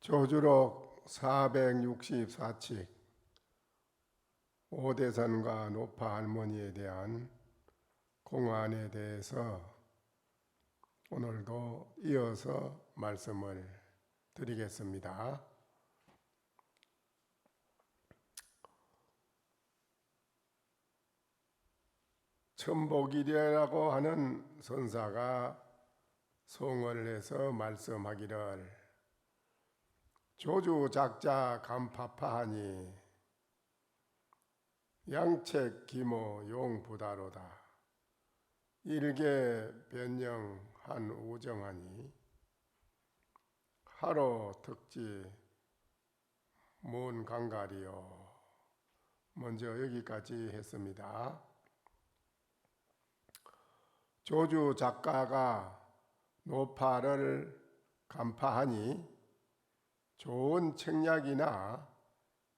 조주록 464칙 오대산과 노파 할머니에 대한 공안에 대해서 오늘도 이어서 말씀을 드리겠습니다. 천복일이라고 하는 선사가 송을 해서 말씀하기를 조주 작자 간파파하니 양책 기모 용부다로다 일개 변영 한 우정하니 하로 특지 문 강가리요. 먼저 여기까지 했습니다. 조주 작가가 노파를 간파하니 좋은 책략이나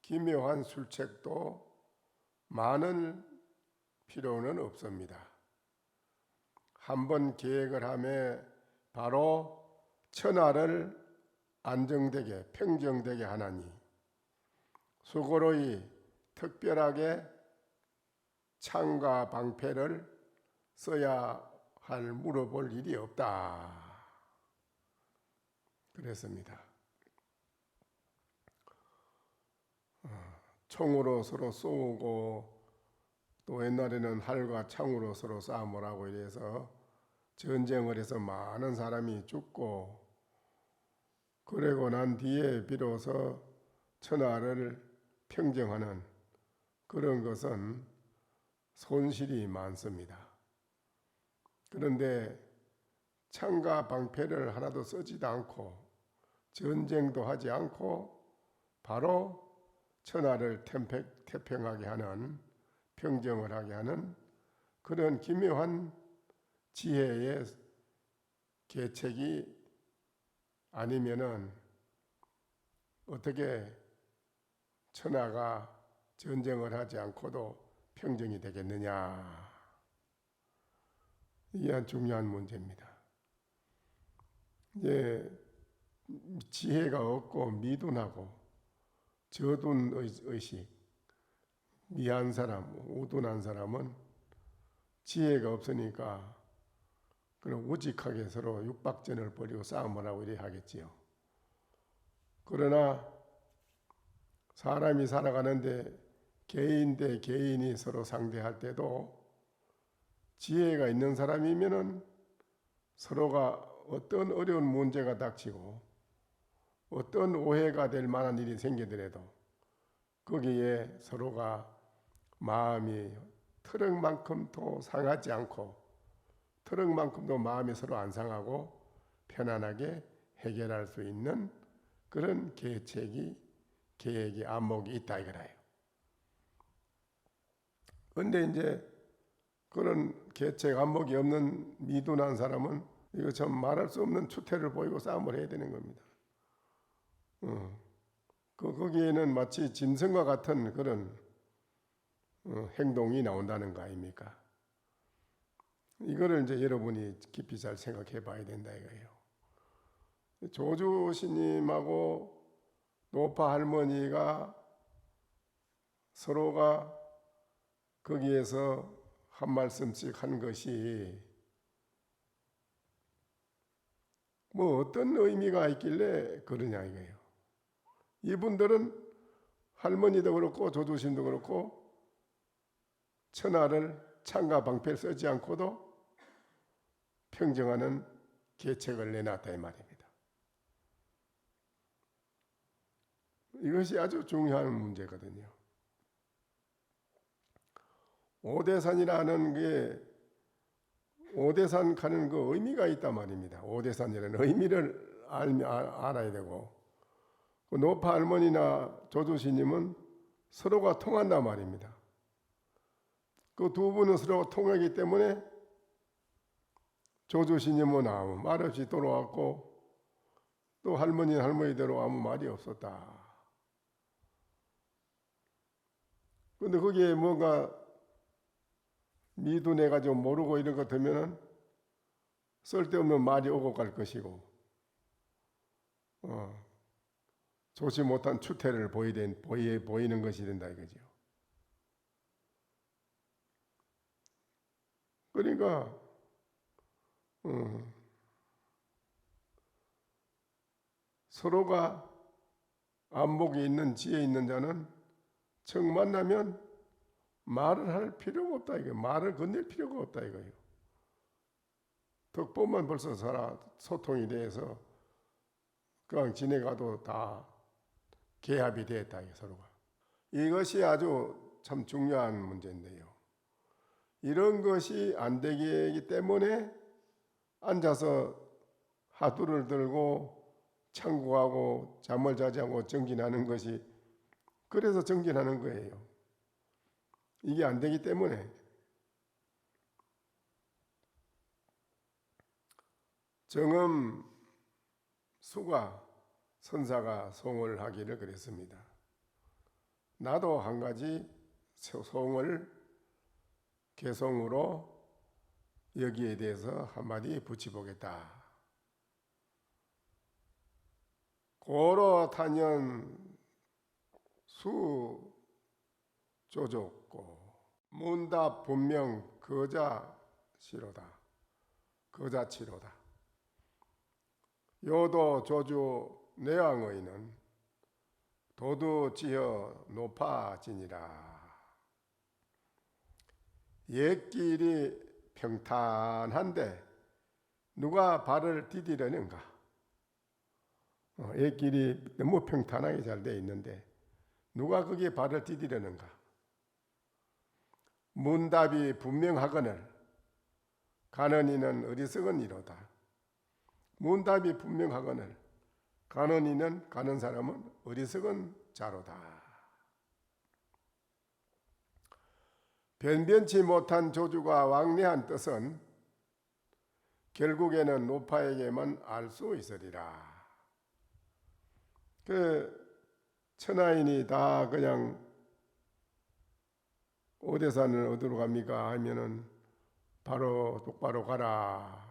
기묘한 술책도 많은 필요는 없습니다. 한번 계획을 하며 바로 천하를 안정되게 평정되게 하나니 수고로이 특별하게 창과 방패를 써야 할 물어볼 일이 없다. 그랬습니다. 총으로 서로 쏘고 또 옛날에는 활과 창으로 서로 싸움을 하고 이래서 전쟁을 해서 많은 사람이 죽고 그러고 난 뒤에 비로소 천하를 평정하는 그런 것은 손실이 많습니다. 그런데 창과 방패를 하나도 쓰지도 않고 전쟁도 하지 않고 바로 천하를 태평하게 하는 평정을 하게 하는 그런 기묘한 지혜의 계책이 아니면은 어떻게 천하가 전쟁을 하지 않고도 평정이 되겠느냐. 이게 한 중요한 문제입니다. 이제 지혜가 없고 미둔하고 저둔 의식, 미한 사람, 우둔한 사람은 지혜가 없으니까 그런 우직하게 서로 육박전을 벌이고 싸움을 하고 이래 하겠지요. 그러나 사람이 살아가는데 개인 대 개인이 서로 상대할 때도 지혜가 있는 사람이면은 서로가 어떤 어려운 문제가 닥치고 어떤 오해가 될 만한 일이 생기더라도 거기에 서로가 마음이 트럭만큼도 상하지 않고 트럭만큼도 마음이 서로 안 상하고 편안하게 해결할 수 있는 그런 계획이 안목이 있다 이거라요. 근데 이제 그런 계책 안목이 없는 미둔한 사람은 이거 참 말할 수 없는 추태를 보이고 싸움을 해야 되는 겁니다. 거기에는 마치 짐승과 같은 그런 행동이 나온다는 거 아닙니까? 이거를 이제 여러분이 깊이 잘 생각해 봐야 된다 이거예요. 조주 스님하고 노파 할머니가 서로가 거기에서 한 말씀씩 한 것이 뭐 어떤 의미가 있길래 그러냐 이거예요. 이분들은 할머니도 그렇고 조주신도 그렇고 천하를 창과 방패를 쓰지 않고도 평정하는 계책을 내놨다 이 말입니다. 이것이 아주 중요한 문제거든요. 오대산이라는 게 오대산 가는 그 의미가 있단 말입니다. 오대산이라는 의미를 알아야 되고, 그 노파 할머니나 조조스님은 서로가 통한단 말입니다. 그 두 분은 서로가 통하기 때문에 조조스님은 아무 말 없이 돌아왔고, 또 할머니는 할머니대로 아무 말이 없었다. 근데 거기에 뭔가 미둔해가지고 모르고 이런 것 되면은 쓸데없는 말이 오고 갈 것이고, 좋지 못한 추태를 보이는 것이 된다 이거죠. 그러니까 서로가 안목이 있는 지혜 있는 자는 정 만나면 말을 할 필요가 없다 이거예요. 말을 건넬 필요가 없다 이거예요. 덕보면 벌써 소통이 돼서 그냥 지내가도 다 개합이 됐다 이게 서로가. 이것이 아주 참 중요한 문제인데요. 이런 것이 안 되기 때문에 앉아서 화두를 들고 창구하고 잠을 자지 않고 정진하는 것이, 그래서 정진하는 거예요. 이게 안 되기 때문에. 정음 수가 선사가 송을 하기를 그랬습니다. 나도 한 가지 송을 개송으로 여기에 대해서 한마디 붙여보겠다. 고로 탄연 수 조족고 문답 분명 거자치로다. 거자치로다. 요도 조주 내왕의는 도두지어 높아지니라. 옛길이 평탄한데 누가 발을 디디려는가? 옛길이 너무 평탄하게 잘 돼 있는데 누가 거기에 발을 디디려는가? 문답이 분명하거늘 가는 이는 어리석은 이로다. 문답이 분명하거늘 가는 이는, 가는 사람은 어리석은 자로다. 변변치 못한 조주가 왕래한 뜻은 결국에는 노파에게만 알 수 있으리라. 그 천하인이 다 그냥 오대산을 어디로 갑니까 하면은 바로 똑바로 가라.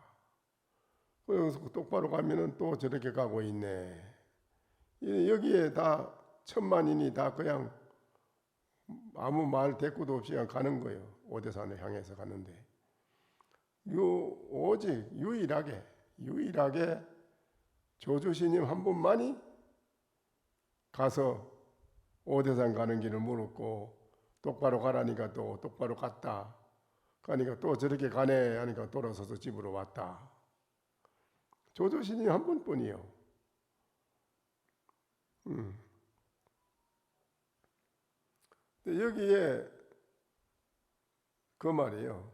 그래서 똑바로 가면은 또 저렇게 가고 있네. 여기에 다 천만인이 다 그냥 아무 말 대꾸도 없이 그냥 가는 거예요. 오대산을 향해서 가는데 오직 유일하게 조주스님 한 분만이 가서 오대산 가는 길을 물었고 똑바로 가라니까 또 똑바로 갔다. 가니까 또 저렇게 가네 하니까 돌아서서 집으로 왔다. 조주스님 한 분뿐이요. 여기에 그 말이에요.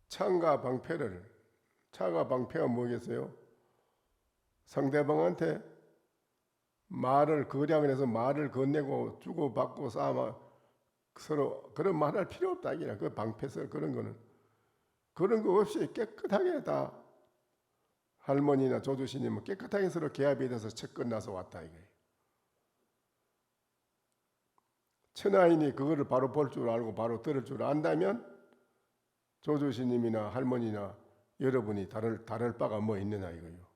창과 방패가 뭐겠어요? 상대방한테 말을 거량을 해서 말을 건네고 주고받고 서로 그런 말 할 필요 없다. 그 방패설 그런 거는 그런 거 없이 깨끗하게 다 할머니나 조주스님은 깨끗하게 서로 개합이 돼서 책 끝나서 왔다 이거예요. 천하인이 그거를 바로 볼 줄 알고 바로 들을 줄 안다면 조주스님이나 할머니나 여러분이 다를 바가 뭐 있느냐 이거예요.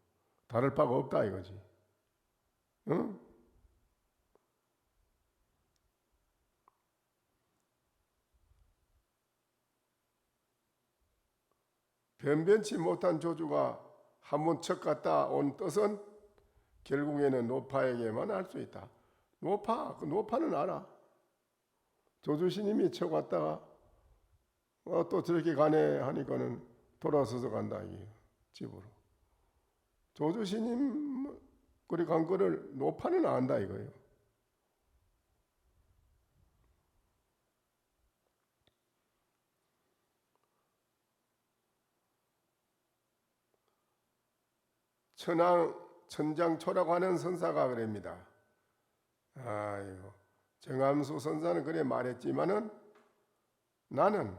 다를 바가 없다 이거지. 응? 변변치 못한 조주가 한번 척 갔다 온 뜻은 결국에는 노파에게만 알 수 있다. 노파는 알아. 조주스님이 척 왔다가 또 저렇게 가네 하니까는 돌아서서 간다 이게 집으로. 조조스님 그리 간 거를 노파는 안다 이거예요. 천장초라고 하는 선사가 그럽니다. 아이고, 정암수 선사는 그래 말했지만은 나는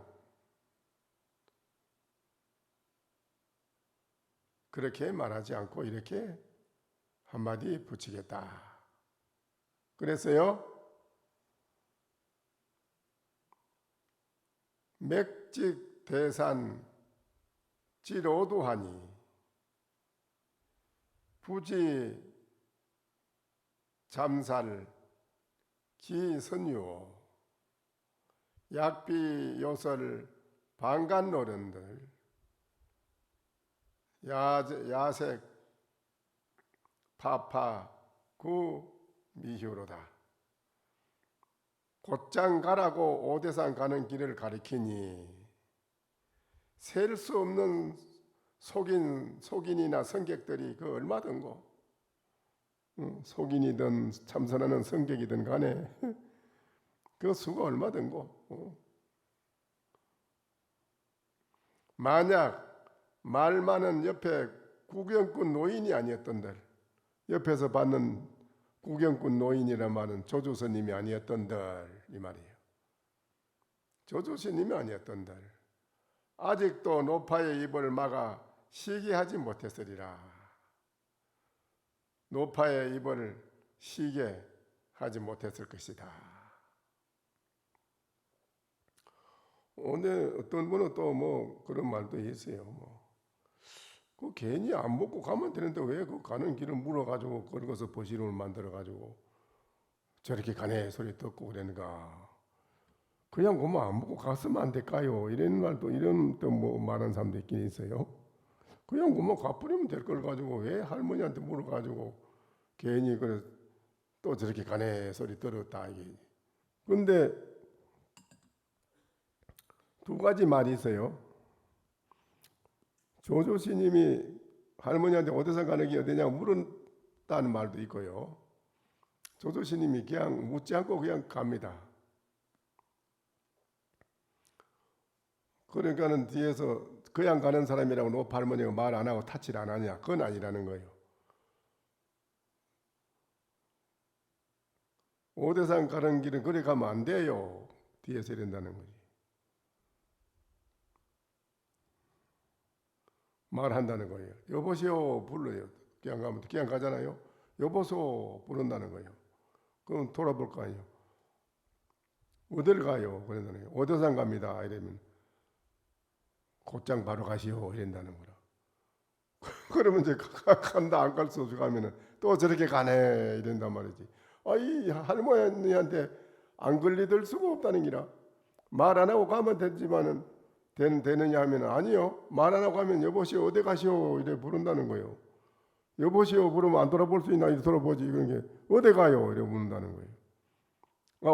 그렇게 말하지 않고 이렇게 한마디 붙이겠다. 그랬어요. 맥직 대산 지로도하니 부지 잠살 기선유 약비 요설 방간 노른들 야색 파파 구 미효로다. 곧장 가라고 오대산 가는 길을 가리키니 셀 수 없는 속인이나 성객들이 그 얼마든고 속인이든 참선하는 성객이든 간에 그 수가 얼마든고 만약 말 많은 옆에 구경꾼 노인이 아니었던들 옆에서 받는 구경꾼 노인이란 말은 조조스님이 아니었던들 이 말이에요. 조조스님이 아니었던들 아직도 노파의 입을 막아 쉬게 하지 못했으리라. 노파의 입을 쉬게 하지 못했을 것이다. 근데 어떤 분은 또 뭐 그런 말도 있어요. 그 괜히 안 먹고 가면 되는데 왜 그 가는 길을 물어가지고 걸어서 버시름을 만들어가지고 저렇게 가네 소리 듣고 그랬는가. 그냥 그만 안 먹고 갔으면 안 될까요? 이런 말도 이런 또 뭐 말하는 사람도 있긴 있어요. 그냥 그만 가버리면 될 걸 가지고 왜 할머니한테 물어가지고 괜히 그래 또 저렇게 가네 소리 들었다 이게. 근데 두 가지 말이 있어요. 조조스님이 할머니한테 어디서 가는 게 어디냐고 물었다는 말도 있고요. 조조스님이 그냥 묻지 않고 그냥 갑니다. 그러니까는 뒤에서 그냥 가는 사람이라고 노파 할머니가 말 안 하고 타치를 안 하냐? 그건 아니라는 거예요. 오대산 가는 길은 그리 가면 안 돼요. 뒤에서 이런다는 거지. 말한다는 거예요. 여보시오 불러요. 그냥 가면 그냥 가잖아요. 여보소 부른다는 거예요. 그럼 돌아볼 거 아니에요. 어딜 가요? 그런다는 거예요. 오대산 갑니다. 이러면 곧장 바로 가시오 이런다는 거라. 그러면 이제 간다 안 갈 수 없이 가면은 또 저렇게 가네 이런단 말이지. 이 할머니한테 안 걸리들 수가 없다는 기라. 말 안 하고 가면 되지만은 되느냐 하면 아니요. 말 안 하고 가면 여보시오 어디 가시오 이래 부른다는 거예요. 여보시오 부르면 안 돌아볼 수 있나 이래 돌아보지 그런 게 어디 가요 이래 묻는다는 거예요.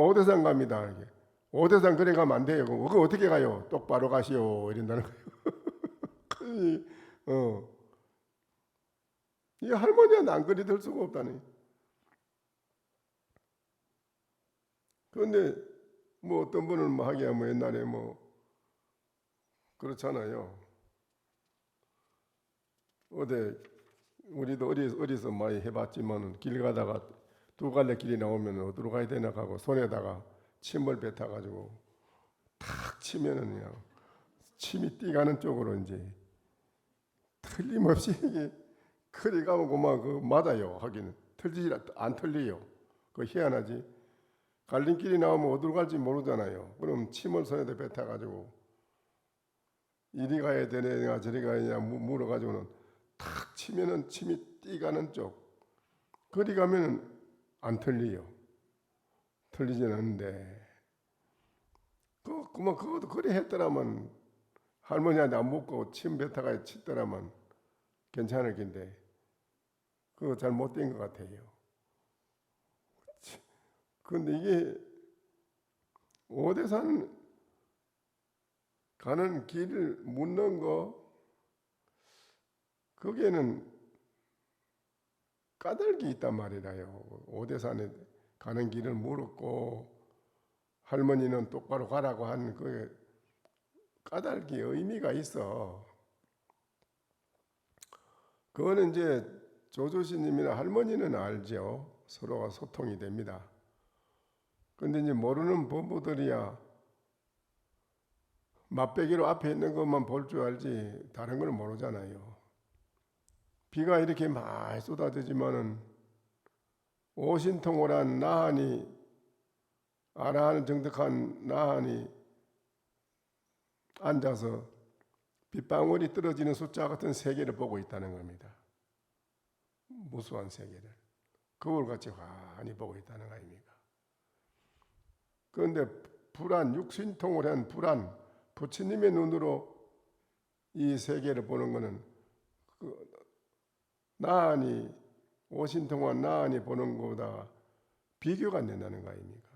오대산 갑니다. 이렇게. 오대산 그래 가면 안 돼요. 그거 어떻게 가요? 똑바로 가시오 이런다는 거예요. 이 할머니한테 안 걸리들 수가 없다니. 그런데 뭐 어떤 분은 뭐 하기야 뭐 옛날에 뭐 그렇잖아요. 어디 우리도 어디서 많이 해봤지만은 길 가다가 두 갈래 길이 나오면 어디로 가야 되나 하고 손에다가 침을 뱉어가지고 탁 치면은 그냥 침이 띠가는 쪽으로 이제 틀림없이 이게 그리 가면 그만 그 맞아요. 하기는 틀리지 안 틀려요. 그 희한하지. 갈림길이 나오면 어디로 갈지 모르잖아요. 그럼 침을 손에다 뱉어가지고 이리 가야 되느냐 저리 가야 되냐 물어가지고는 탁 치면은 침이 띠가는 쪽. 그리 가면은 안 틀려요. 틀리지는 않는데 그만 그것도 그리 했더라면 할머니한테 안 묻고 침 뱉어가 치더라면 괜찮을 텐데 그거 잘못된 것 같아요. 그런데 이게 오대산 가는 길을 묻는 거, 거기에는 까닭이 있단 말이라요. 오대산에 가는 길을 물었고 할머니는 똑바로 가라고 한 그 까닭이 의미가 있어. 그거는 이제 조조스님이나 할머니는 알죠. 서로가 소통이 됩니다. 근데 이제 모르는 부부들이야 맛배기로 앞에 있는 것만 볼 줄 알지 다른 걸 모르잖아요. 비가 이렇게 많이 쏟아지지만은 오신통월한 나한이 아라하는 정덕한 나한이 앉아서 빗방울이 떨어지는 숫자 같은 세계를 보고 있다는 겁니다. 무수한 세계를 거울같이 환히 보고 있다는 거 아닙니까? 그런데 불안, 육신통월한 불안, 부처님의 눈으로 이 세계를 보는 것은 나한이 오신통한 나한이 보는 것보다 비교가 안 된다는 거 아닙니까?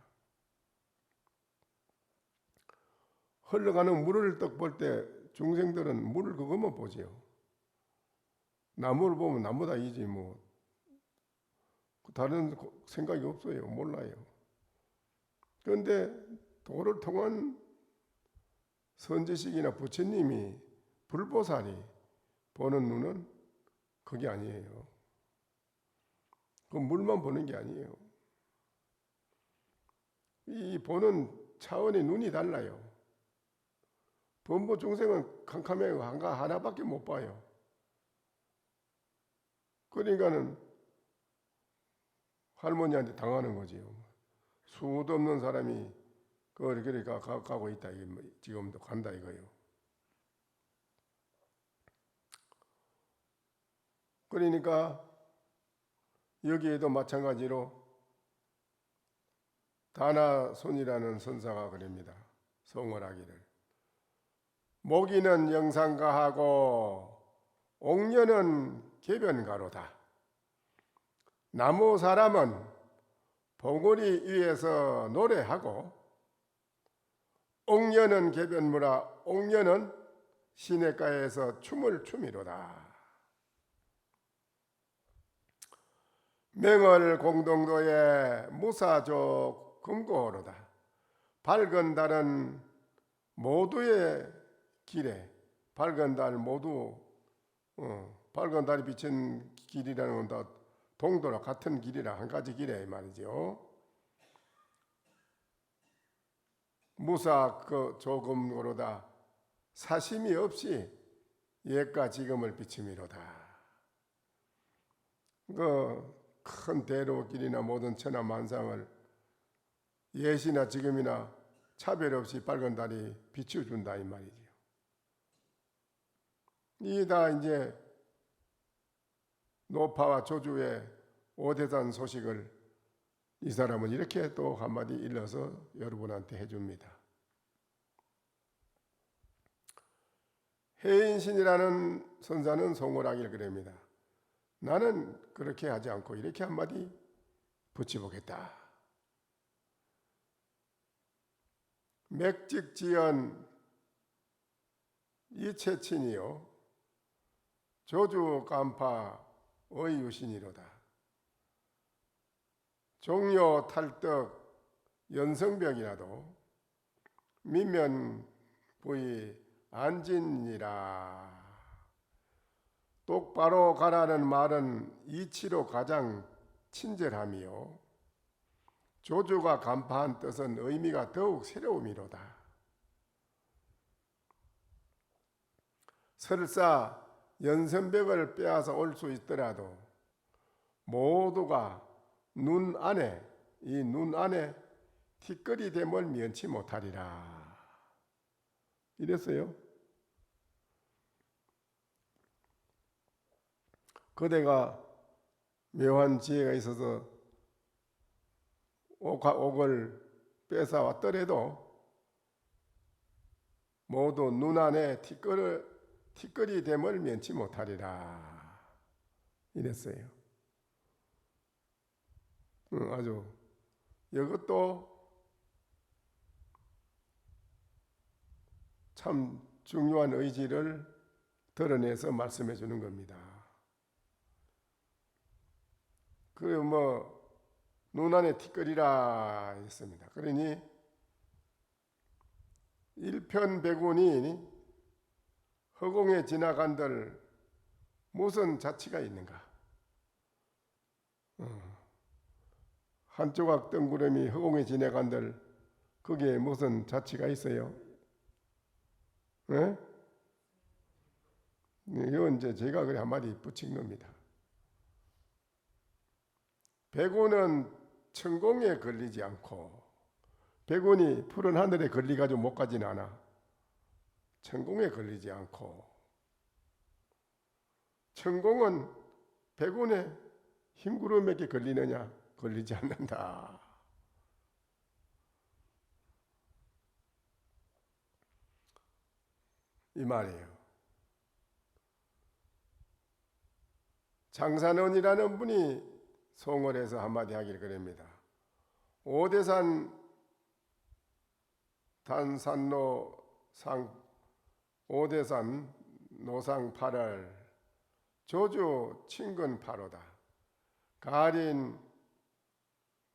흘러가는 물을 떡 볼 때 중생들은 물을 그것만 보지요. 나무를 보면 나무다 이지 뭐 다른 생각이 없어요. 몰라요. 그런데 도를 통한 선지식이나 부처님이 불보살이 보는 눈은 그게 아니에요. 그 물만 보는 게 아니에요. 이 보는 차원의 눈이 달라요. 범보 중생은 캄캄해요. 하나밖에 못 봐요. 그러니까는 할머니한테 당하는 거지요. 수도 없는 사람이 그러니까 가고 있다. 지금도 간다 이거예요. 그러니까 여기에도 마찬가지로 다나손이라는 선사가 그럽니다. 성월하기를 모기는 영상가하고 옥녀는 개변가로다. 나무 사람은 봉우리 위에서 노래하고 옥녀는 개변무라 옥녀는 시냇가에서 춤을 추미로다. 명월 공동도에 무사조 금고로다. 밝은 달은 모두의 길에 밝은 달 모두 밝은 달이 비친 길이라는 건 다 동도랑 같은 길이라 한 가지 길에 말이죠. 무사 그 조금으로다 사심이 없이 옛과 지금을 비침이로다. 그 큰 대로길이나 모든 천하만상을 옛이나 지금이나 차별 없이 밝은 달이 비춰준다 이 말이지요. 이 다 이제 노파와 조주의 오대산 소식을 이 사람은 이렇게 또 한마디 일러서 여러분한테 해줍니다. 해인신이라는 선사는 송월하길 그럽니다. 나는 그렇게 하지 않고 이렇게 한마디 붙여보겠다. 맥직지연 이체친이요 조주간파 의유신이로다. 종료 탈덕 연성벽이라도 민면부의 안진이라. 똑바로 가라는 말은 이치로 가장 친절함이요 조주가 간파한 뜻은 의미가 더욱 새로움이로다. 설사 연선벽을 빼앗아 올 수 있더라도 모두가 눈 안에 티끌이됨을 면치 못하리라. 이랬어요. 그대가 묘한 지혜가 있어서 옥을 뺏어왔더라도 모두 눈 안에 티끌이 됨을 면치 못하리라. 이랬어요. 아주 이것도 참 중요한 의지를 드러내서 말씀해 주는 겁니다. 그리고 눈 안에 티끌이라 했습니다. 그러니 일편백운이 허공에 지나간들 무슨 자취가 있는가? 한 조각 덩구름이 허공에 지나간들 거기에 무슨 자취가 있어요? 네? 이건 이제 제가 그래 한마디 붙인 겁니다. 백운은 천공에 걸리지 않고, 백운이 푸른 하늘에 걸리가지고 못 가지는 않아. 천공에 걸리지 않고, 천공은 백운의 흰구름에게 걸리느냐? 걸리지 않는다. 이 말이에요. 장산원이라는 분이 송을 해서 한마디 하길 그럽니다. 오대산 단산로 오대산 노상 8월 조주 친근 8호다. 가린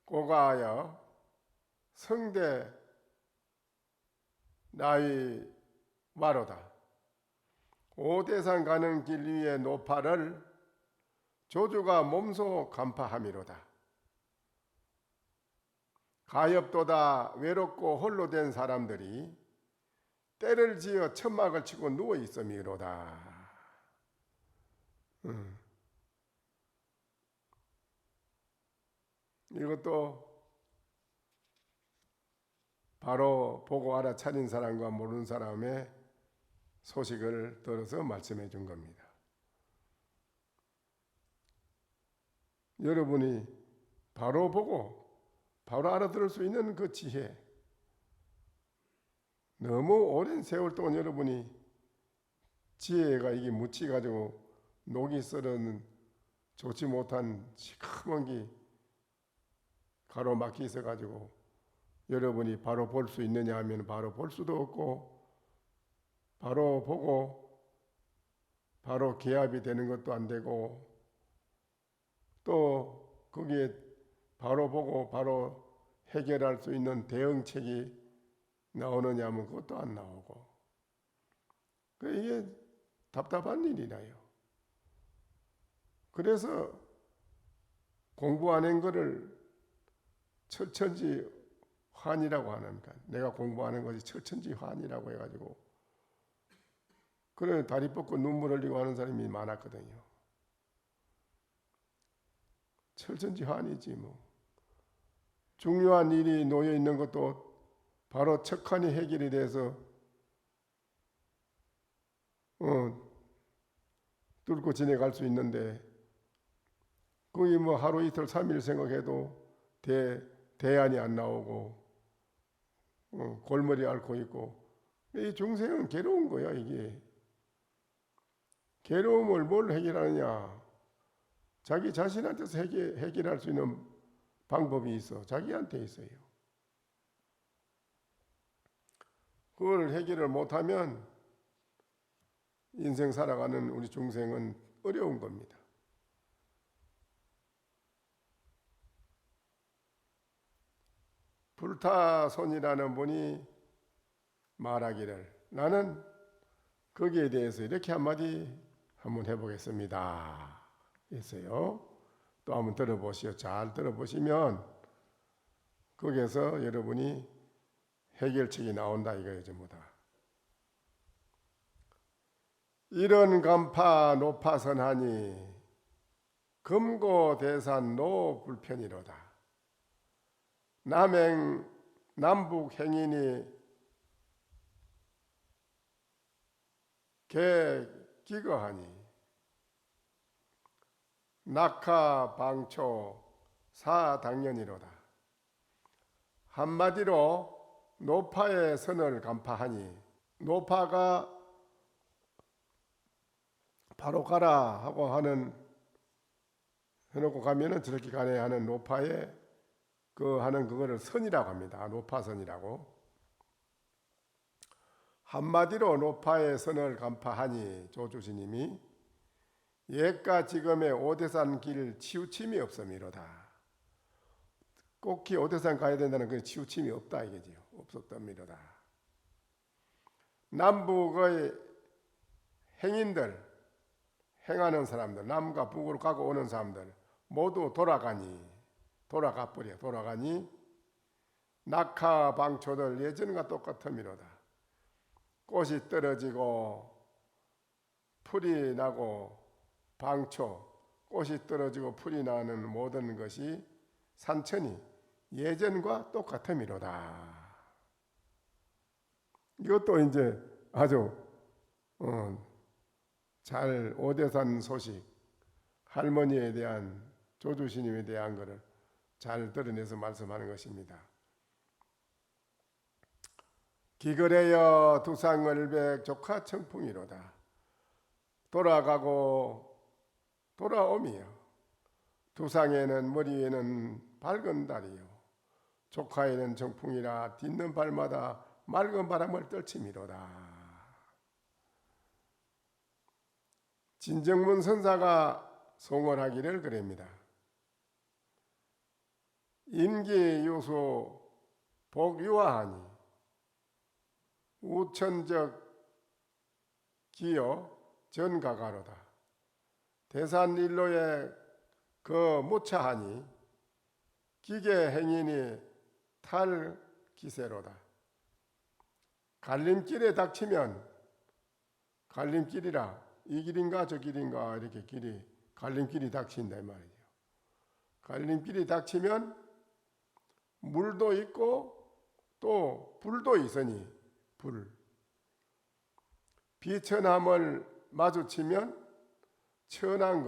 고가하여 성대 나이 와로다. 오대산 가는 길 위에 노파를 조주가 몸소 간파함이로다. 가엾도다 외롭고 홀로 된 사람들이 때를 지어 천막을 치고 누워 있음이로다. 이것도 바로 보고 알아차린 사람과 모르는 사람의 소식을 들어서 말씀해 준 겁니다. 여러분이 바로 보고 바로 알아들을 수 있는 그 지혜, 너무 오랜 세월 동안 여러분이 지혜가 이게 묻혀가지고 녹이 썰은 좋지 못한 시커먼 게 가로막혀 있어가지고 여러분이 바로 볼 수 있느냐 하면 바로 볼 수도 없고, 바로 보고 바로 개합이 되는 것도 안 되고, 또 거기에 바로 보고 바로 해결할 수 있는 대응책이 나오느냐 하면 그것도 안 나오고, 이게 답답한 일이라요. 그래서 공부 안 한 거를 철천지 환이라고 하니까, 내가 공부하는 것이 철천지 환이라고 해가지고 그래 다리 뻗고 눈물 흘리고 하는 사람이 많았거든요. 철천지 환이지 뭐. 중요한 일이 놓여 있는 것도 바로 척하니 해결이 돼서 뚫고 지나갈 수 있는데, 거기 하루 이틀 3일 생각해도 대안이 안 나오고 골머리 앓고 있고, 이 중생은 괴로운 거야. 이게 괴로움을 뭘 해결하느냐? 자기 자신한테서 해결할 수 있는 방법이 있어. 자기한테 있어요. 그걸 해결을 못하면 인생 살아가는 우리 중생은 어려운 겁니다. 불타손이라는 분이 말하기를, 나는 거기에 대해서 이렇게 한마디 한번 해보겠습니다 했어요. 또 한번 들어보시오. 잘 들어보시면 거기에서 여러분이 해결책이 나온다 이거예요. 전부 다. 이런 간파 노파선하니 금고대산 노불편이로다. 남행 남북 행인이 개기거하니 낙하방초 사당연이로다. 한마디로 노파의 선을 간파하니, 노파가 바로 가라 하고 해놓고 가면은 저렇게 가네 하는 노파의 하는 그거를 선이라고 합니다. 노파선이라고. 한마디로 노파의 선을 간파하니 조주스님이 옛과 지금의 오대산 길 치우침이 없음이로다. 꼭히 오대산 가야 된다는 그 치우침이 없다 이거지요. 없었답니다. 남북의 행인들, 행하는 사람들, 남과 북으로 가고 오는 사람들 모두 돌아가니 낙하방초들 예전과 똑같음이로다. 꽃이 떨어지고 풀이 나고 방초, 꽃이 떨어지고 풀이 나는 모든 것이 산천이 예전과 똑같음이로다. 이것도 이제 아주 잘 오대산 소식, 할머니에 대한 조주스님에 대한 것을 잘 드러내서 말씀하는 것입니다. 기거래여 두상을백 조카 청풍이로다. 돌아가고 돌아오미요. 두상에는 머리에는 밝은 달이요. 조카에는 청풍이라 딛는 발마다 맑은 바람을 떨침이로다. 진정문 선사가 송원하기를 그럽니다. 임기유소 복유화하니 우천적 기여 전가가로다. 대산일로에 그 무차하니 기계행인이 탈기세로다. 갈림길에 닥치면 갈림길이라 이 길인가 저 길인가 이렇게 길이 갈림길이 닥친다 이 말이죠. 갈림길이 닥치면 물도 있고 또 불도 있으니 불. 비천함을 마주치면 천한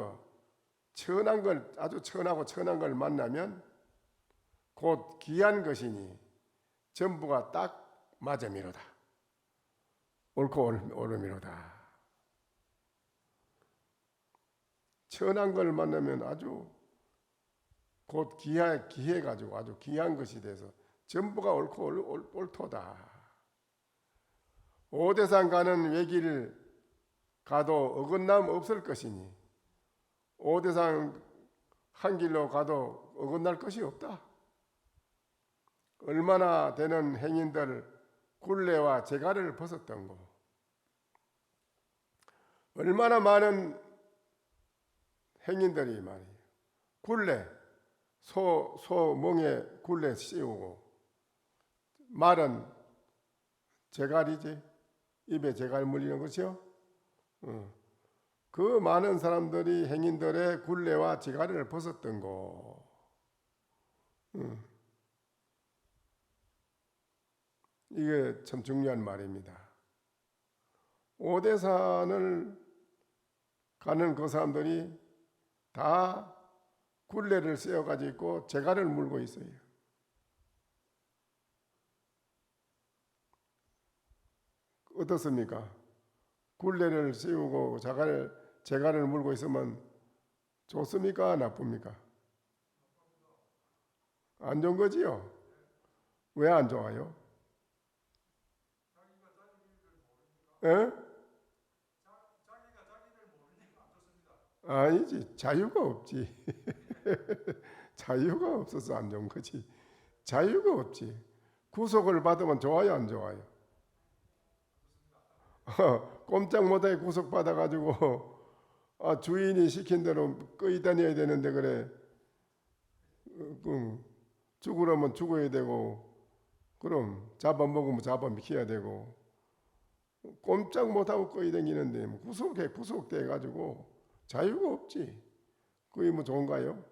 걸 아주 천하고 천한 걸 만나면 곧 귀한 것이니 전부가 딱 맞음이로다. 옳고 옳음이로다. 천한 걸 만나면 아주 곧 기해가지고 아주 귀한 것이 돼서 전부가 옳고 옳도다. 오대산 가는 외길 가도 어긋남 없을 것이니 오대산 한 길로 가도 어긋날 것이 없다. 얼마나 되는 행인들 굴레와 재갈을 벗었던고. 얼마나 많은 행인들이 말이에요. 굴레, 소 멍에 굴레 씌우고 말은 재갈이지. 입에 재갈 물리는 것이요. 그 많은 사람들이 행인들의 굴레와 재갈을 벗었던 거. 이게 참 중요한 말입니다. 오대산을 가는 그 사람들이 다 굴레를 씌워가지고 있고 재갈을 물고 있어요. 어떻습니까? 굴레를 씌우고 재갈을 물고 있으면 좋습니까? 나쁩니까? 안 좋은 거지요? 왜 안 좋아요? 아니지. 자유가 없지. 자유가 없어서 안 좋은 거지. 자유가 없지. 구속을 받으면 좋아요, 안 좋아요? 꼼짝 못하게 구속받아가지고 주인이 시킨 대로 끄이 다녀야 되는데 그래. 죽으려면 죽어야 되고 그럼 잡아먹으면 잡아먹혀야 되고 꼼짝 못하고 끄이 다니는데 구속돼 가지고 자유가 없지. 그게 뭐 좋은가요?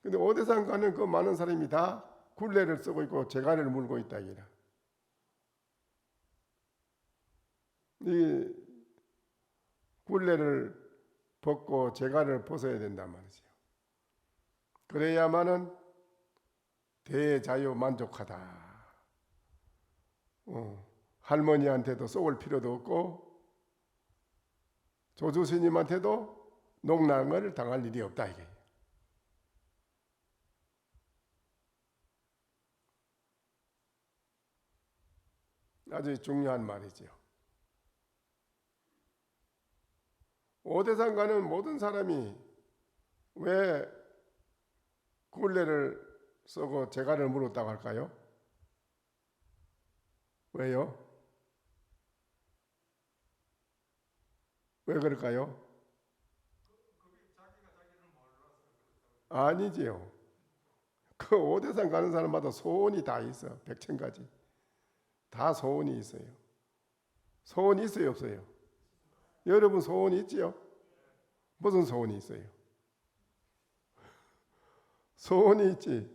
근데 오대산 가는 그 많은 사람이 다 굴레를 쓰고 있고 재갈을 물고 있다 이라. 이 굴레를 벗고 재갈을 벗어야 된단 말이죠. 그래야만은 대자유 만족하다. 할머니한테도 쏘을 필요도 없고 조주스님한테도 농락을 당할 일이 없다 이게. 아주 중요한 말이죠. 오대산 가는 모든 사람이 왜 굴레를 쓰고 재갈을 물었다고 할까요? 왜요? 왜 그럴까요? 아니지요. 그 오대산 가는 사람마다 소원이 다 있어. 백천가지. 다 소원이 있어요. 소원이 있어요, 없어요? 여러분 소원이 있지요? 무슨 소원이 있어요? 소원이 있지.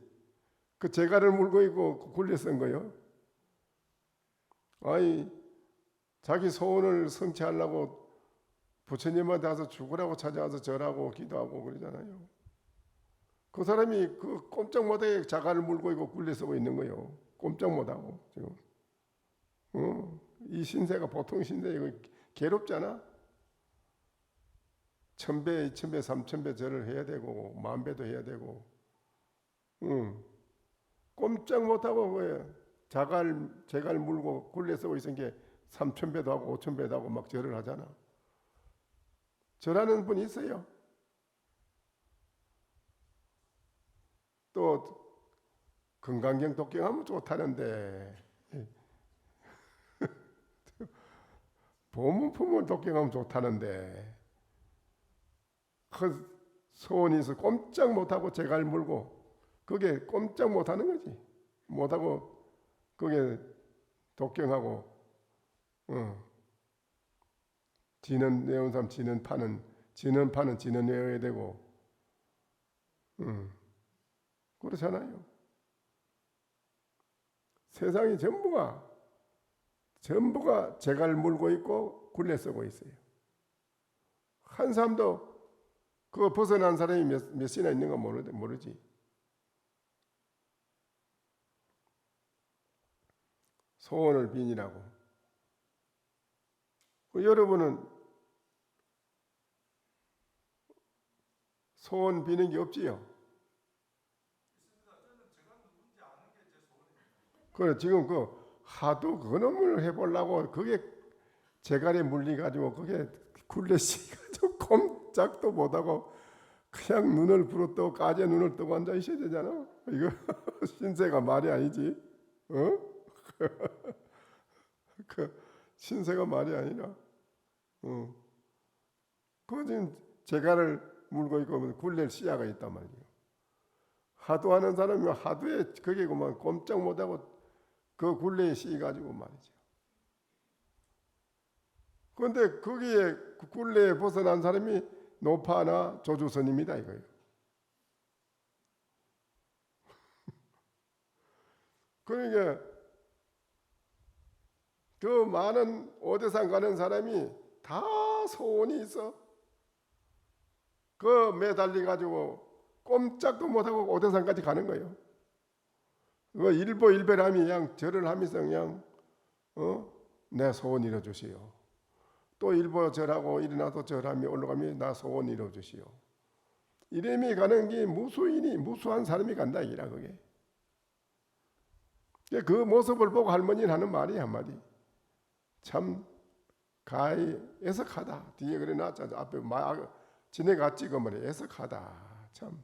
그 재갈을 물고 있고 굴려 쓴 거요. 아니, 자기 소원을 성취하려고 부처님한테 와서 죽으라고 찾아와서 절하고 기도하고 그러잖아요. 그 사람이 그 꼼짝 못하게 자갈을 물고 있고 굴려 쓰고 있는 거요. 꼼짝 못하고 지금. 이 신세가 보통 신세 이거 괴롭잖아. 1000배, 2000배, 3000배 절을 해야 되고 10,000배도 해야 되고. 꼼짝 못하고 재갈 물고 굴려 쓰고 있은 게 3000배도 하고 5000배도 하고 막 절을 하잖아. 절하는 분이 있어요. 또 건강경 독경하면 좋다는데 보문품을 독경하면 좋다는데 그 소원이 있어 꼼짝 못하고 재갈 물고 그게 꼼짝 못하는 거지. 못하고 그게 독경하고 지는 내온 사람 지는 파는 지는 외워야 되고 그렇잖아요. 세상이 전부가 재갈 물고 있고 굴레 쓰고 있어요. 한 사람도 그거 벗어난 사람이 몇이나 있는 거 모르지. 소원을 빈이라고. 여러분은 소원 비는 게 없지요? 그래 지금 하도 그놈을 해보려고 그게 재갈에 물리가지고 그게 굴레씨가지고 꼼짝도 못하고 그냥 눈을 부릅뜨고 까제 눈을 뜨고 앉아 있어야 되잖아. 이거 신세가 말이 아니지. 그 신세가 말이 아니라. 그 지금 재갈을 물고 있고 굴레 씨앗가 있단 말이에요. 하도 하는 사람이 하도에 그게 그만 꼼짝 못하고 그 굴레에 씌가지고 말이죠. 그런데 거기에 굴레에 벗어난 사람이 노파나 조주스님이다 이거예요. 그러니까 그 많은 오대산 가는 사람이 다 소원이 있어. 그 매달려 가지고 꼼짝도 못하고 오대산까지 가는 거예요. 그 일보일배람이 그냥 절을 하면서 그냥 내 소원 이뤄주시오. 또 일보 절하고 일어나도 절하며 올라가며 나 소원 이뤄주시오. 이름이 가는 게 무수한 사람이 간다 이라 그게. 그 모습을 보고 할머니는 하는 말이 한마디. 참 가히 애석하다. 뒤에 그래 놨잖아. 앞에 지네가 찍어 말이야. 애석하다. 참.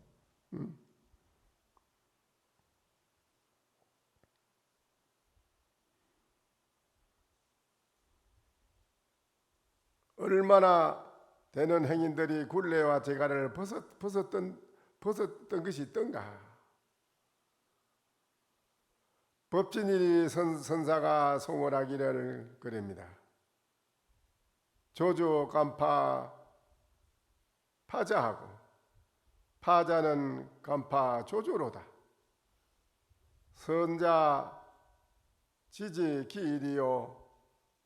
얼마나 되는 행인들이 굴레와 재갈을 벗었던 것이 있던가. 법진이 선사가 송월하기를 그럽니다. 조주 간파 파자하고 파자는 간파 조주로다. 선자 지지 기일이요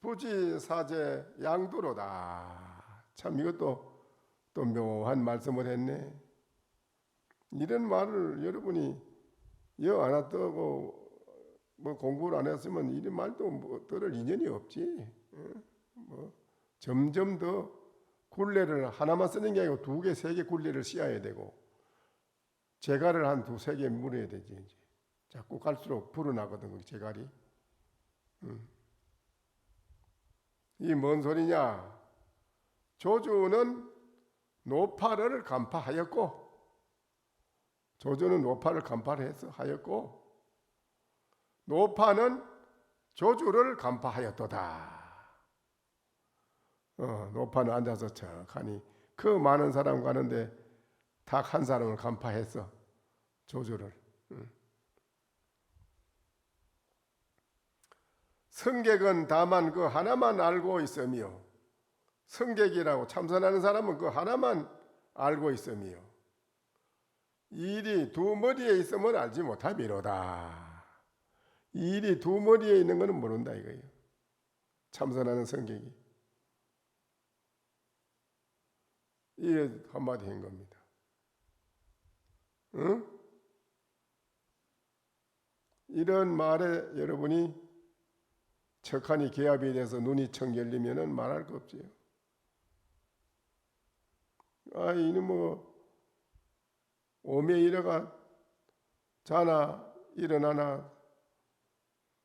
부지 사제 양두로다. 참 이것도 또 묘한 말씀을 했네. 이런 말을 여러분이 안 했다고 뭐 공부를 안 했으면 이런 말도 뭐 들을 인연이 없지. 뭐 점점 더 굴레를 하나만 쓰는 게 아니고 2개, 3개 굴레를 씌워야 되고 재갈을 한 2, 3개 물어야 되지. 이제. 자꾸 갈수록 불어나거든 그 재갈이. 이 뭔 소리냐? 조주는 노파를 간파하였고, 조주는 노파를 간파를 하였고, 노파는 조주를 간파하였도다. 노파는 앉아서 척하니 그 많은 사람 가는데 딱 한 사람을 간파했어. 조주를. 승객은 다만 그 하나만 알고 있으며, 승객이라고 참선하는 사람은 그 하나만 알고 있으며, 일이 두 머리에 있으면 알지 못함이로다. 일이 두 머리에 있는 것은 모른다 이거예요. 참선하는 승객이. 이게 한마디 한 겁니다. 응? 이런 말에 여러분이 척하니 개합이 돼서 눈이 청 열리면은 말할 거 없지요. 아, 이는 뭐 오매일해가 자나 일어나나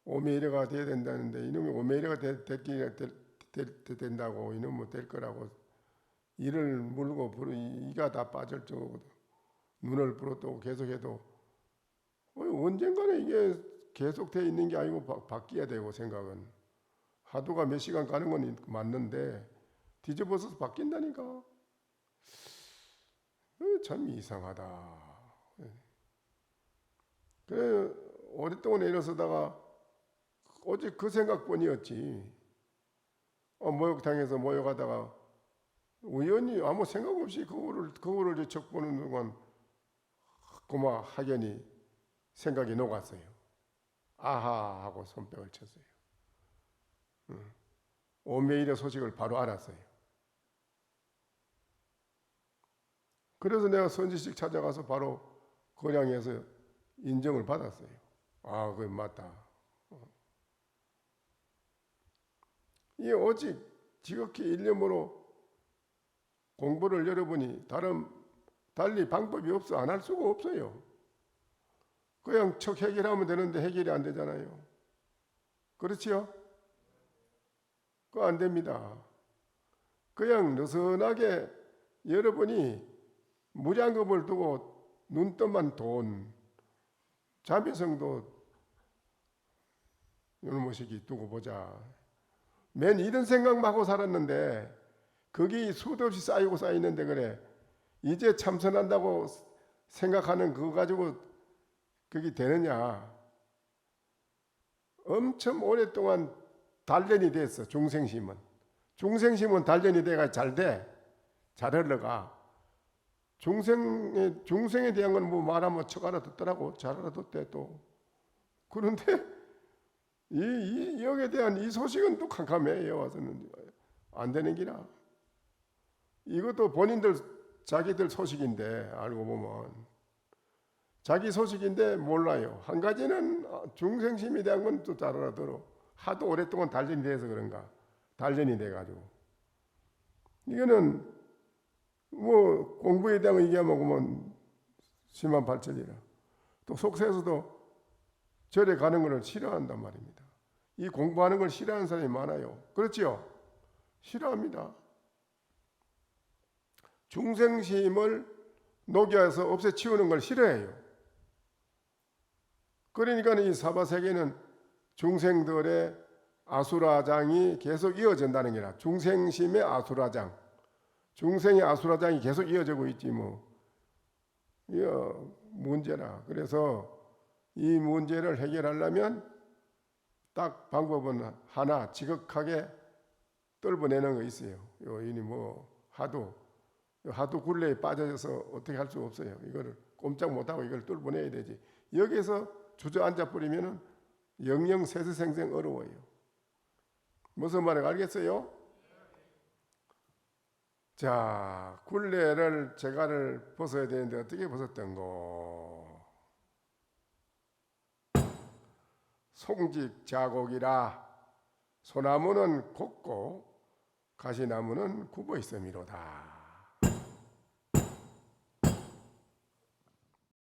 오매일해가 돼야 된다는데, 이놈이 오매일해가 된다고, 이놈 뭐 될 거라고 이를 물고 이가 다 빠질 정도로 눈을 부릅뜨고 계속해도 언젠가는 이게 계속돼 있는 게 아니고 바뀌어야 되고, 생각은 하루가 몇 시간 가는 건 맞는데 뒤집어서 바뀐다니까. 참 이상하다. 그래 오랫동안 일어서다가 오직 그 생각뿐이었지. 목욕탕에서 모욕하다가 우연히 아무 생각 없이 거울을 적보는 동안 고마 확연히 생각이 녹았어요. 아하 하고 손뼉을 쳤어요. 오매일의 소식을 바로 알았어요. 그래서 내가 선지식 찾아가서 바로 거량에서 인정을 받았어요. 아, 그게 맞다. 이 오직 지극히 일념으로 공부를 여러분이 달리 방법이 없어 안 할 수가 없어요. 그냥 척 해결하면 되는데 해결이 안 되잖아요. 그렇지요? 그거 안 됩니다. 그냥 느슨하게 여러분이 무량겁을 두고 눈떠만 돈, 자비성도 이놈의식이 두고 보자. 맨 이런 생각만 하고 살았는데 그게 수도 없이 쌓이는데 그래. 이제 참선한다고 생각하는 그거 가지고 그게 되느냐. 엄청 오랫동안 단련이 됐어. 중생심은 단련이 돼가 잘 돼. 잘 흘러가. 중생에 대한 건 뭐 말하면 척 알아듣더라고. 잘 알아듣대 또. 그런데 이 여기에 대한 이 소식은 또 캄캄해. 와서는 안 되는 기라. 이것도 본인들 자기들 소식인데 알고 보면 자기 소식인데 몰라요. 한 가지는 중생심에 대한 건 또 잘 알아들어. 하도 오랫동안 단련이 돼서 그런가. 단련이 돼가지고 이거는 뭐 공부에 대한 거 얘기하면 그만 심한 발전이라. 또 속세에서도 절에 가는 것을 싫어한단 말입니다. 이 공부하는 걸 싫어하는 사람이 많아요. 그렇지요? 싫어합니다. 중생심을 녹여서 없애치우는 걸 싫어해요. 그러니까 이 사바세계는 중생들의 아수라장이 계속 이어진다는 게라. 중생심의 아수라장, 중생의 아수라장이 계속 이어지고 있지 뭐. 이거 문제라. 그래서 이 문제를 해결하려면 딱 방법은 하나, 지극하게 떨어내는 거 있어요. 이니 뭐 하도 굴레에 빠져서 어떻게 할 수 없어요. 이거를 꼼짝 못하고 이걸 뚫어내야 되지. 여기서 주저앉아 버리면은 영영 세세생생 어려워요. 무슨 말인지 알겠어요? 자, 굴레를 재갈을 벗어야 되는데 어떻게 벗었던고? 송직 자곡이라. 소나무는 곱고 가시나무는 굽어 있음이로다.